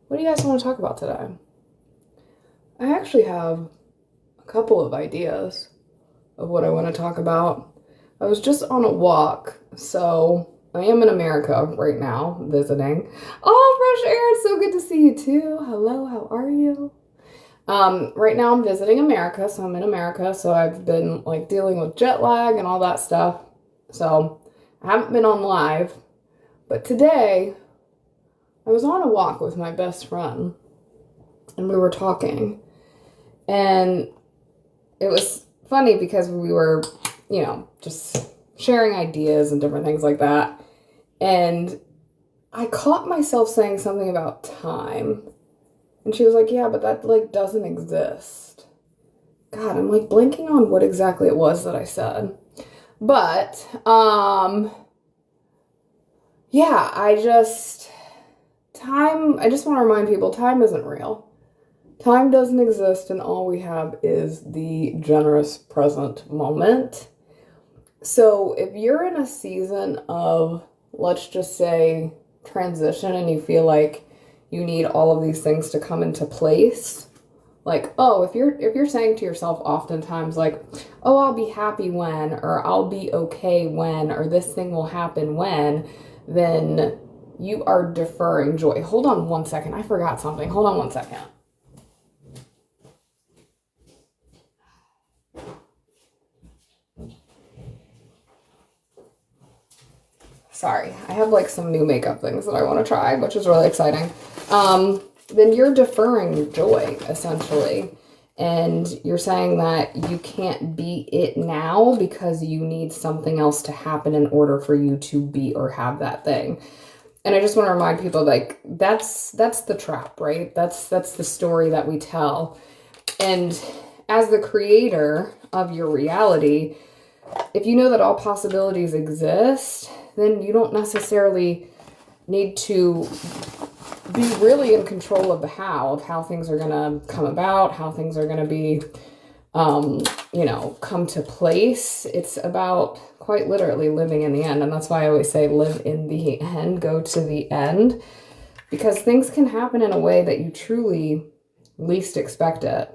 What do you guys want to talk about today? I actually have a couple of ideas of what I want to talk about. I was just on a walk, so I am in America right now visiting. Oh, fresh air, it's so good to see you too. Hello, how are you? Right now I'm visiting America, so I'm in America, so I've been like dealing with jet lag and all that stuff. So I haven't been on live, but today I was on a walk with my best friend and we were talking. And it was funny because we were, just sharing ideas and different things like that. And I caught myself saying something about time. And she was like, "Yeah, but that like doesn't exist." God, I'm like blanking on what exactly it was that I said. But yeah, I just want to remind people time isn't real. Time doesn't exist, and all we have is the generous present moment. So, if you're in a season of, let's just say, transition, and you feel like you need all of these things to come into place, like, oh, if you're saying to yourself oftentimes, like, oh, I'll be happy when, or I'll be okay when, or this thing will happen when, then you are deferring joy. Hold on one second. I forgot something. Hold on one second. Sorry, I have like some new makeup things that I want to try, which is really exciting. Then you're deferring joy essentially. And you're saying that you can't be it now because you need something else to happen in order for you to be or have that thing. And I just want to remind people like that's the trap, right? That's the story that we tell. And as the creator of your reality, if you know that all possibilities exist, then you don't necessarily need to be really in control of of how things are going to come about, how things are going to be, come to place. It's about quite literally living in the end. And that's why I always say live in the end, go to the end, because things can happen in a way that you truly least expect it.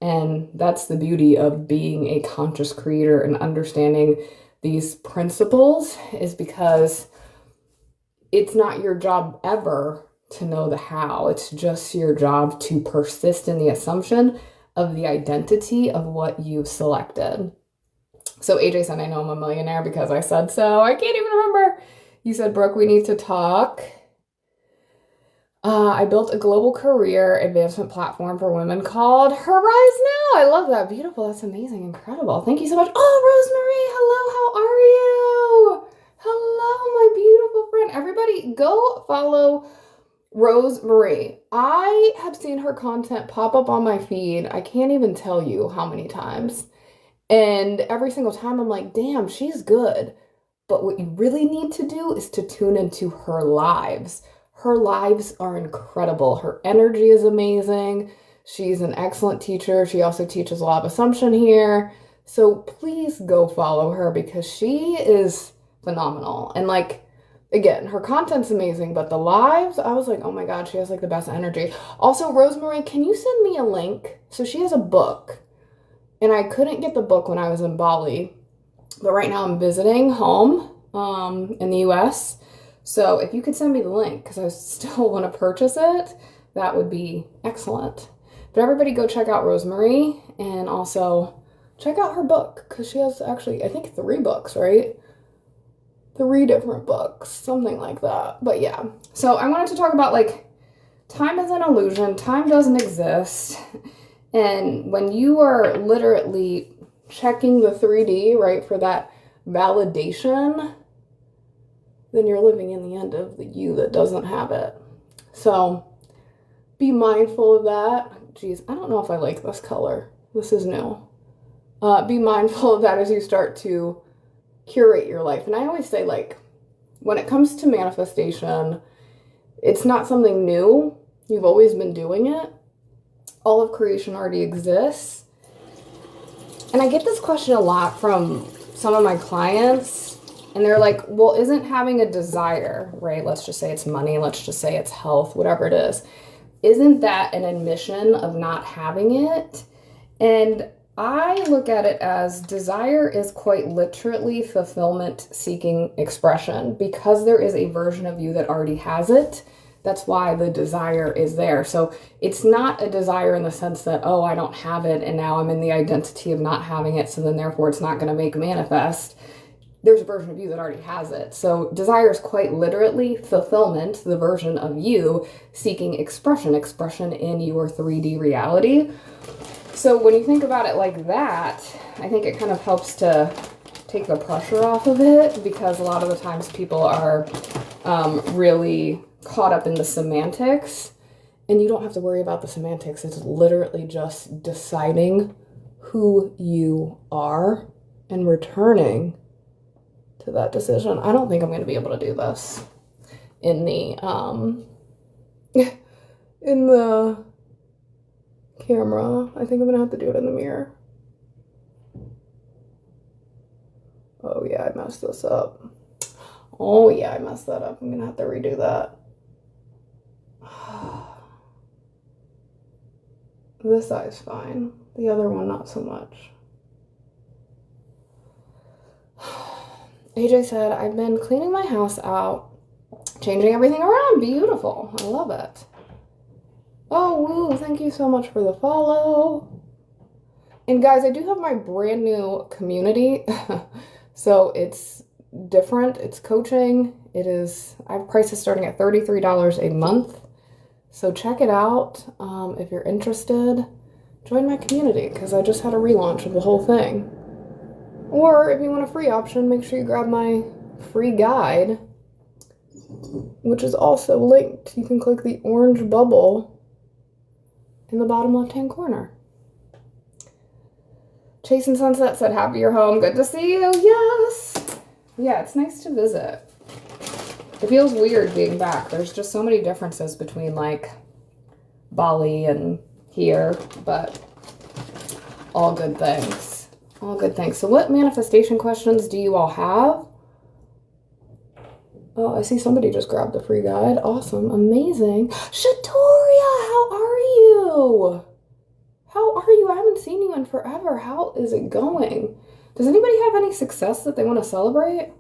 And that's the beauty of being a conscious creator and understanding these principles, is because it's not your job ever to know the how. It's just your job to persist in the assumption of the identity of what you've selected. So AJ said, I know I'm a millionaire because I said so. I can't even remember. You said, Brooke, we need to talk. I built a global career advancement platform for women called Horizon Now. I love that. Beautiful. That's amazing. Incredible. Thank you so much. Oh, Rosemary. Hello. How are you? Hello, my beautiful friend. Everybody, go follow Rosemary. I have seen her content pop up on my feed. I can't even tell you how many times. And every single time I'm like, damn, she's good. But what you really need to do is to tune into her lives. Her lives are incredible. Her energy is amazing. She's an excellent teacher. She also teaches law of assumption here. So please go follow her because she is phenomenal. And like, again, her content's amazing, but the lives, I was like, oh my God, she has like the best energy. Also, Rosemary, can you send me a link? So she has a book, and I couldn't get the book when I was in Bali, but right now I'm visiting home in the US. So if you could send me the link, because I still want to purchase it, that would be excellent. But everybody go check out Rosemary, and also check out her book, because she has actually, I think, 3 books, right? 3 different books, something like that. But yeah, so I wanted to talk about like time is an illusion, time doesn't exist. And when you are literally checking the 3D, right, for that validation, then you're living in the end of the you that doesn't have it. So be mindful of that. Geez, I don't know if I like this color. This is new. Be mindful of that as you start to curate your life. And I always say, like, when it comes to manifestation, it's not something new. You've always been doing it. All of creation already exists. And I get this question a lot from some of my clients, and they're like, well, isn't having a desire, right? Let's just say it's money, let's just say it's health, whatever it is. isn't that an admission of not having it? And I look at it as desire is quite literally fulfillment seeking expression because there is a version of you that already has it. That's why the desire is there. So it's not a desire in the sense that, oh, I don't have it and now I'm in the identity of not having it, so then therefore it's not going to make manifest. There's a version of you that already has it. So desire is quite literally fulfillment, the version of you seeking expression in your 3D reality. So when you think about it like that, I think it kind of helps to take the pressure off of it, because a lot of the times people are really caught up in the semantics, and you don't have to worry about the semantics. It's literally just deciding who you are and returning to that decision. I don't think I'm going to be able to do this in the in the camera. I think I'm going to have to do it in the mirror. Oh yeah, I messed this up. Oh yeah, I messed that up. I'm going to have to redo that. This eye's fine. The other one, not so much. AJ said, I've been cleaning my house out, changing everything around. Beautiful. I love it. Oh, woo. Thank you so much for the follow. And guys, I do have my brand new community. So it's different. It's coaching. It is, I have prices starting at $33 a month. So check it out. If you're interested, join my community, because I just had a relaunch of the whole thing. Or if you want a free option, make sure you grab my free guide, which is also linked. You can click the orange bubble in the bottom left-hand corner. Chasing Sunset said, happy you're home. Good to see you. Yes. Yeah, it's nice to visit. It feels weird being back. There's just so many differences between like Bali and here, but all good things. All good things. So what manifestation questions do you all have? Oh, I see somebody just grabbed the free guide. Awesome. Amazing. Shatoria, how are you? How are you? I haven't seen you in forever. How is it going? Does anybody have any success that they want to celebrate?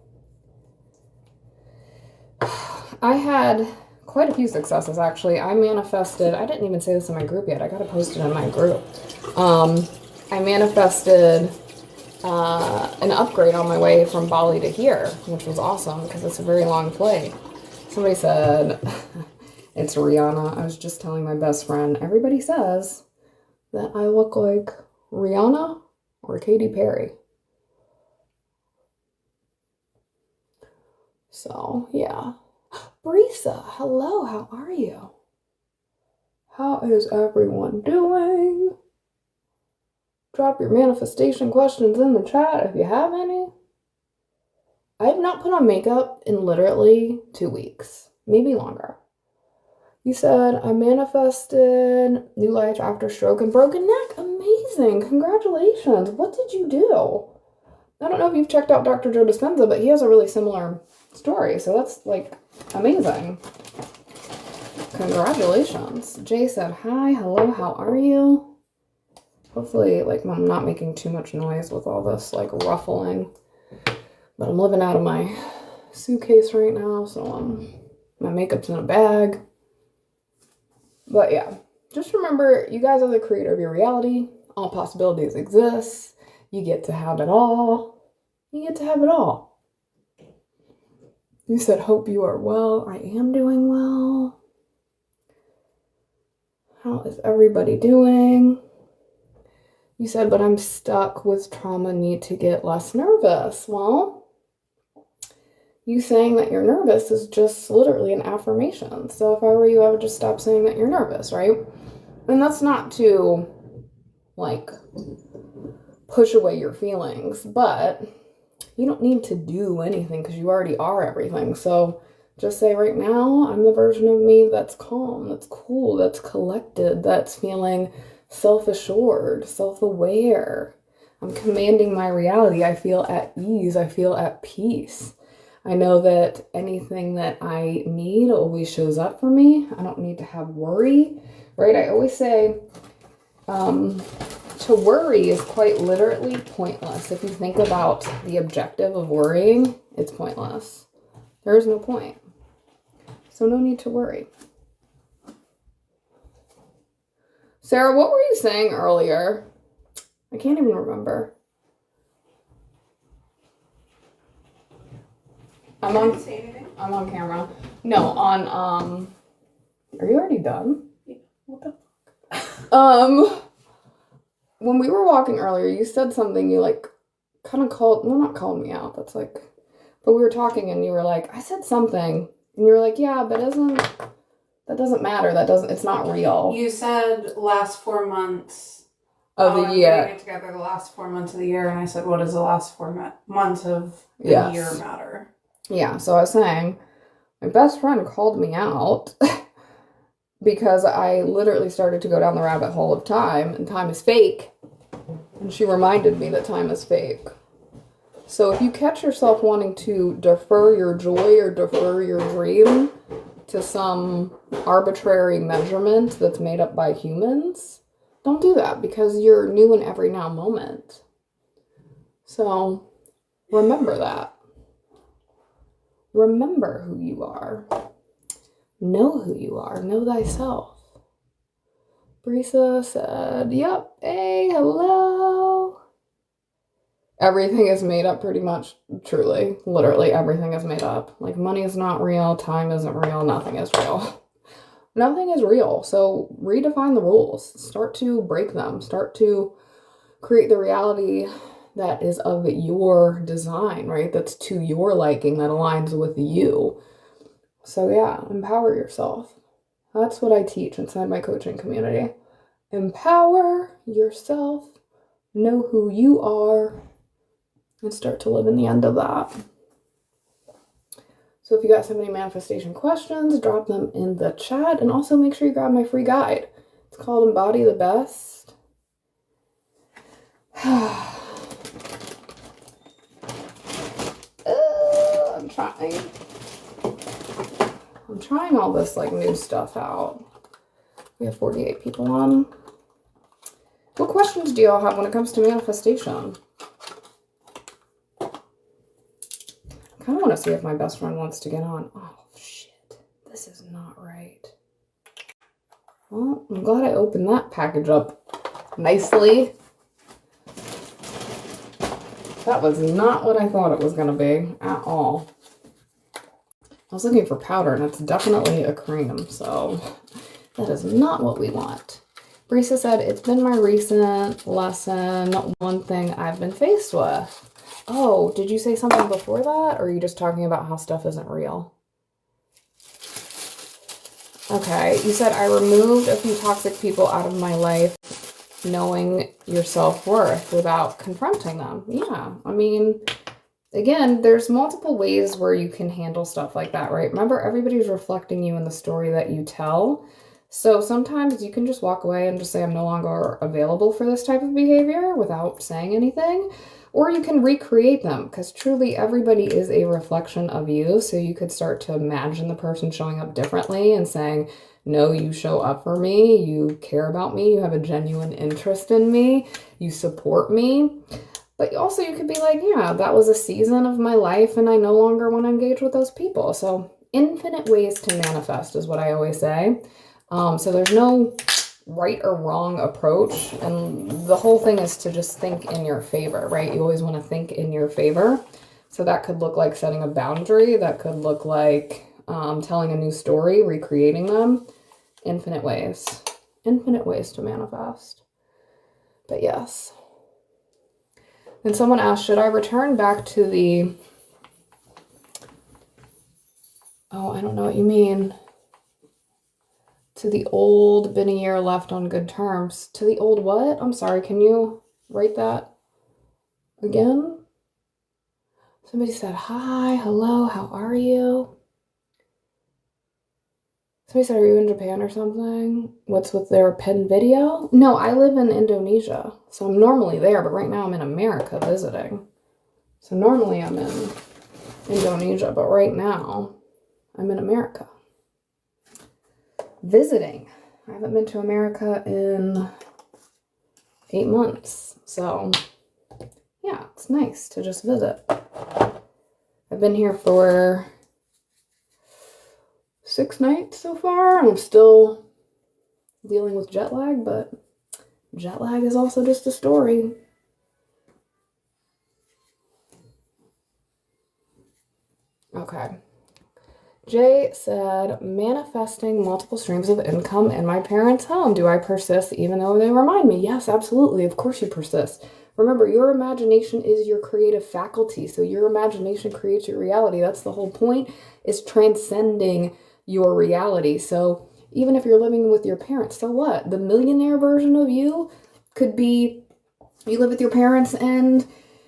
I had quite a few successes, actually. I manifested, I didn't even say this in my group yet. I got to post it in my group. I manifested an upgrade on my way from Bali to here, which was awesome because it's a very long flight. Somebody said, it's Rihanna. I was just telling my best friend, everybody says that I look like Rihanna or Katy Perry. So, yeah. Brisa, hello, how are you? How is everyone doing? Drop your manifestation questions in the chat if you have any. I have not put on makeup in literally 2 weeks, maybe longer. You said, I manifested new life after stroke and broken neck. Amazing, congratulations. What did you do? I don't know if you've checked out Dr. Joe Dispenza, but he has a really similar story, so that's like amazing. Congratulations. Jay said, hi, hello, how are you? Hopefully, like, I'm not making too much noise with all this, like, ruffling. But I'm living out of my suitcase right now, so my makeup's in a bag. But yeah, just remember, you guys are the creator of your reality. All possibilities exist. You get to have it all. You get to have it all. You said, hope you are well. I am doing well. How is everybody doing? You said, but I'm stuck with trauma, need to get less nervous. Well, you saying that you're nervous is just literally an affirmation. So if I were you, I would just stop saying that you're nervous, right? And that's not to, like, push away your feelings, but you don't need to do anything because you already are everything. So just say right now, I'm the version of me that's calm, that's cool, that's collected, that's feeling self-assured, self-aware. I'm commanding my reality. I feel at ease. I feel at peace. I know that anything that I need always shows up for me. I don't need to have worry, right? I always say to worry is quite literally pointless. If you think about the objective of worrying, it's pointless. There is no point. So no need to worry. Sarah, what were you saying earlier? I can't even remember. I'm on camera. No, on are you already done? Yeah. What the fuck? When we were walking earlier, you said something, you like kind of called, well, not called me out, that's like, but we were talking and you were like, I said something, and you were like, yeah, but that doesn't matter, it's not real. You said last 4 months of the year. Putting it together the last 4 months of the year, and I said, what does the last 4 months of the year matter? Yeah, so I was saying, my best friend called me out because I literally started to go down the rabbit hole of time, and time is fake. And she reminded me that time is fake. So if you catch yourself wanting to defer your joy or defer your dream to some arbitrary measurement that's made up by humans, don't do that, because you're new in every now moment. So remember that. Remember who you are. Know who you are. Know thyself. Brisa said, yep, hey, hello. Everything is made up pretty much, truly. Literally everything is made up. Like, money is not real, time isn't real, nothing is real. Nothing is real. So redefine the rules. Start to break them. Start to create the reality that is of your design, right? That's to your liking, that aligns with you. So yeah, empower yourself. That's what I teach inside my coaching community. Empower yourself, know who you are, and start to live in the end of that. So if you guys have any manifestation questions, drop them in the chat, and also make sure you grab my free guide. It's called Embody the Best. I'm trying all this like new stuff out. We have 48 people on. What questions do y'all have when it comes to manifestation? I kind of want to see if my best friend wants to get on. Oh shit, this is not right. Well, I'm glad I opened that package up nicely. That was not what I thought it was going to be at all. I was looking for powder, and it's definitely a cream, so that is not what we want. Brisa said, it's been my recent lesson, one thing I've been faced with. Oh, did you say something before that, or are you just talking about how stuff isn't real? Okay, you said, I removed a few toxic people out of my life, knowing your self-worth without confronting them. Yeah, I mean, again, there's multiple ways where you can handle stuff like that, right? Remember, everybody's reflecting you in the story that you tell. So sometimes you can just walk away and just say, I'm no longer available for this type of behavior without saying anything. Or you can recreate them, because truly everybody is a reflection of you. So you could start to imagine the person showing up differently and saying, no, you show up for me, you care about me, you have a genuine interest in me, you support me. But also you could be like, yeah, that was a season of my life and I no longer want to engage with those people. So infinite ways to manifest is what I always say. So there's no right or wrong approach. And the whole thing is to just think in your favor, right? You always want to think in your favor. So that could look like setting a boundary. That could look like telling a new story, recreating them. Infinite ways to manifest. But yes. And someone asked, should I return back to the... Oh, I don't know what you mean. To the old, been a year left on good terms. To the old what? I'm sorry, can you write that again? Somebody said, hi, hello, how are you? Somebody said, are you in Japan or something? What's with their pen video? No, I live in Indonesia. So I'm normally there, but right now I'm in America visiting. So normally I'm in Indonesia, but right now I'm in America. Visiting. I haven't been to America in 8 months, so yeah, it's nice to just visit. I've been here for 6 nights so far. I'm still dealing with jet lag, but jet lag is also just a story. Okay. Jay said, manifesting multiple streams of income in my parents' home. Do I persist even though they remind me? Yes, absolutely. Of course you persist. Remember, your imagination is your creative faculty. So your imagination creates your reality. That's the whole point, is transcending your reality. So even if you're living with your parents, so what? The millionaire version of you could be, you live with your parents and,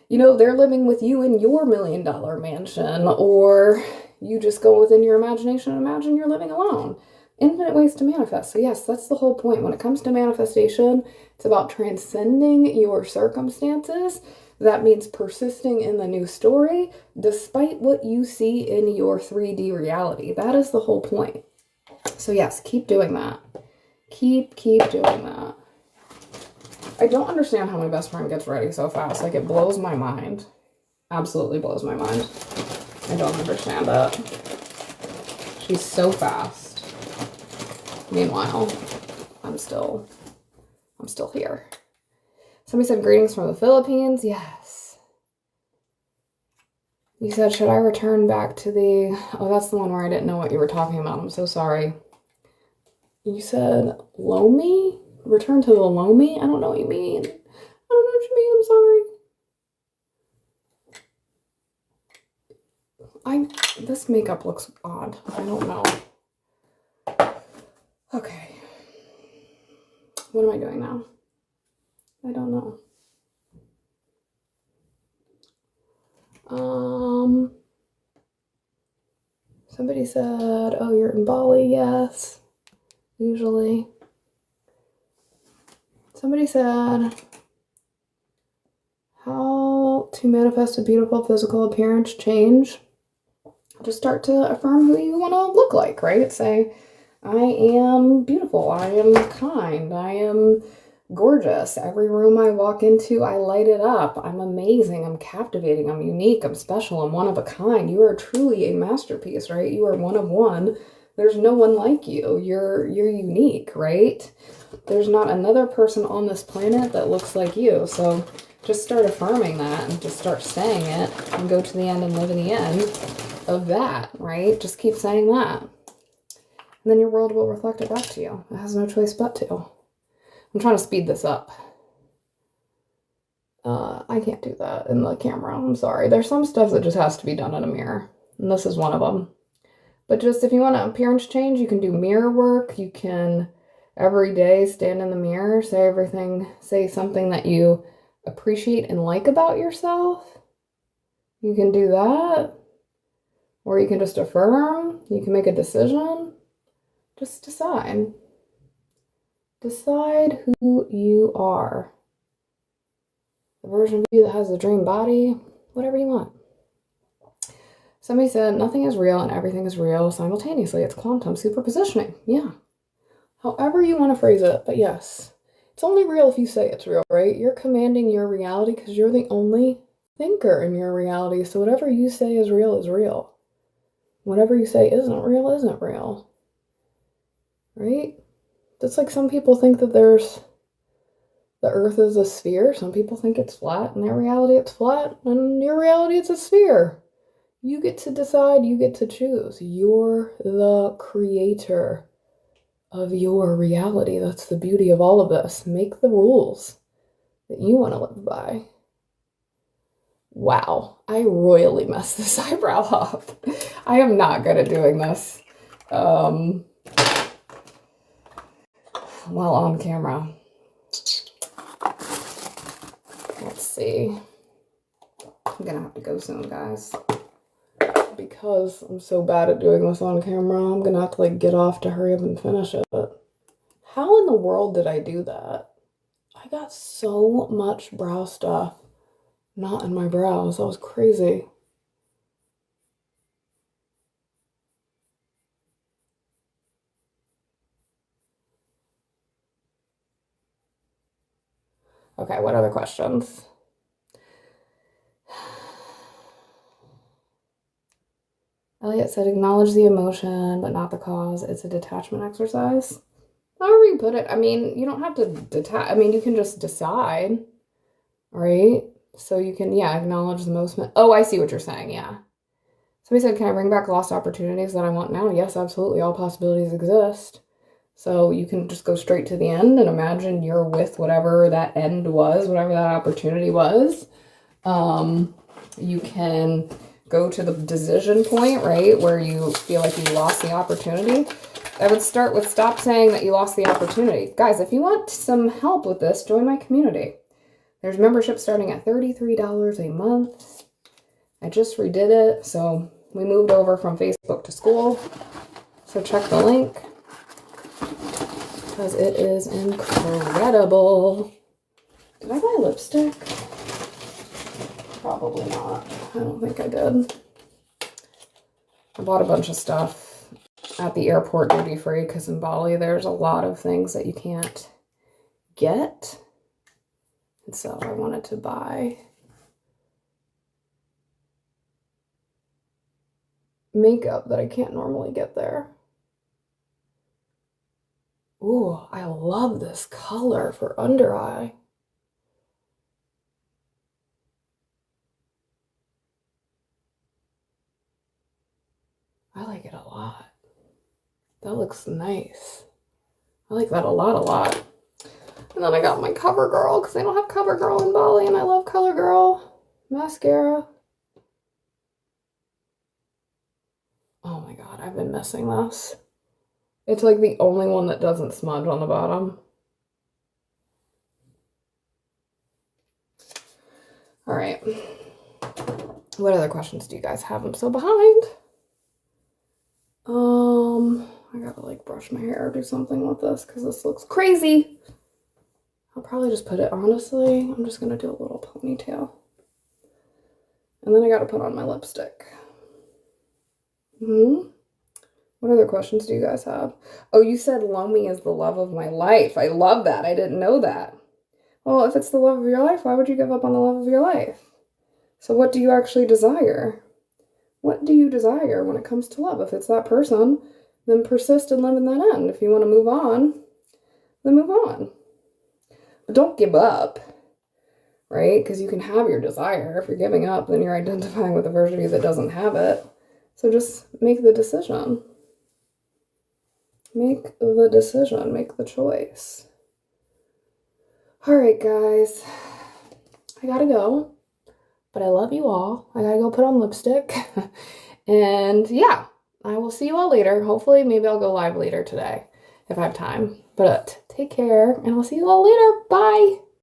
you know, they're living with you in your $1 million mansion, or you just go within your imagination and imagine you're living alone. Infinite ways to manifest. So yes, that's the whole point. When it comes to manifestation, it's about transcending your circumstances. That means persisting in the new story despite what you see in your 3D reality. That is the whole point. So yes, keep doing that. Keep doing that. I don't understand how my best friend gets ready so fast. Like, it blows my mind. Absolutely blows my mind. I don't understand it. She's so fast. Meanwhile, I'm still here. Somebody said greetings from the Philippines. Yes. You said, should I return back to the... Oh, that's the one where I didn't know what you were talking about. I'm so sorry. You said Lomi? Return to the Lomi? I don't know what you mean. I don't know what you mean. I'm sorry. This makeup looks odd. I don't know. Okay. What am I doing now? I don't know. Somebody said, oh, you're in Bali. Yes. Usually. Somebody said, how to manifest a beautiful physical appearance change. Just start to affirm who you want to look like, right? Say, I am beautiful. I am kind. I am gorgeous. Every room I walk into, I light it up. I'm amazing. I'm captivating. I'm unique. I'm special. I'm one of a kind. You are truly a masterpiece, right? You are one of one. There's no one like you. You're unique, right? There's not another person on this planet that looks like you. So just start affirming that and just start saying it and go to the end and live in the end of that, right? Just keep saying that. And then your world will reflect it back to you. It has no choice but to. I'm trying to speed this up. I can't do that in the camera. I'm sorry. There's some stuff that just has to be done in a mirror. And this is one of them. But just if you want an appearance change, you can do mirror work. You can every day stand in the mirror, say something that you appreciate and like about yourself. You can do that. Or you can just affirm. You can make a decision. Just decide. Decide who you are. The version of you that has the dream body, whatever you want. Somebody said, nothing is real and everything is real simultaneously. It's quantum superpositioning. Yeah. However you want to phrase it, but yes. It's only real if you say it's real, right? You're commanding your reality because you're the only thinker in your reality. So whatever you say is real is real. Whatever you say isn't real isn't real. Right? It's like some people think that the earth is a sphere. Some people think it's flat. In their reality, it's flat. In your reality, it's a sphere. You get to decide. You get to choose. You're the creator of your reality. That's the beauty of all of this. Make the rules that you want to live by. Wow. I royally messed this eyebrow up. I am not good at doing this. While on camera. Let's see. I'm gonna have to go soon, guys. Because I'm so bad at doing this on camera, I'm gonna have to get off to hurry up and finish it. How in the world did I do that? I got so much brow stuff not in my brows. That was crazy. Okay, what other questions? Elliot said, acknowledge the emotion, but not the cause. It's a detachment exercise. However you put it, I mean, you don't have to detach. I mean, you can just decide, right? So you can, yeah, acknowledge the most. Oh, I see what you're saying. Yeah. Somebody said, can I bring back lost opportunities that I want now? Yes, absolutely. All possibilities exist. So you can just go straight to the end and imagine you're with whatever that end was, whatever that opportunity was. You can go to the decision point, right, where you feel like you lost the opportunity. I would start with stop saying that you lost the opportunity. Guys, if you want some help with this, join my community. There's membership starting at $33 a month. I just redid it, so we moved over from Facebook to school. So check the link because it is incredible. Did I buy lipstick? Probably not. I don't think I did. I bought a bunch of stuff at the airport duty free because in Bali there's a lot of things that you can't get. And so I wanted to buy makeup that I can't normally get there. Ooh, I love this color for under eye. I like it a lot. That looks nice. I like that a lot. And then I got my CoverGirl because they don't have CoverGirl in Bali and I love CoverGirl mascara. Oh my god, I've been missing this. It's like the only one that doesn't smudge on the bottom. All right. What other questions do you guys have? I'm so behind. I gotta like brush my hair or do something with this because this looks crazy. I'll probably just put it, honestly, I'm just gonna do a little ponytail. And then I gotta put on my lipstick. What other questions do you guys have? Oh, you said Lomi is the love of my life. I love that. I didn't know that. Well, if it's the love of your life, why would you give up on the love of your life? So what do you actually desire? What do you desire when it comes to love? If it's that person, then persist and live in that end. If you want to move on, then move on. But don't give up, right? Because you can have your desire. If you're giving up, then you're identifying with a version of you that doesn't have it. So just make the decision. Make the decision. Make the choice. All right, guys. I gotta go. But I love you all. I gotta go put on lipstick. And yeah, I will see you all later. Hopefully, maybe I'll go live later today if I have time. But take care, and I'll see you all later. Bye.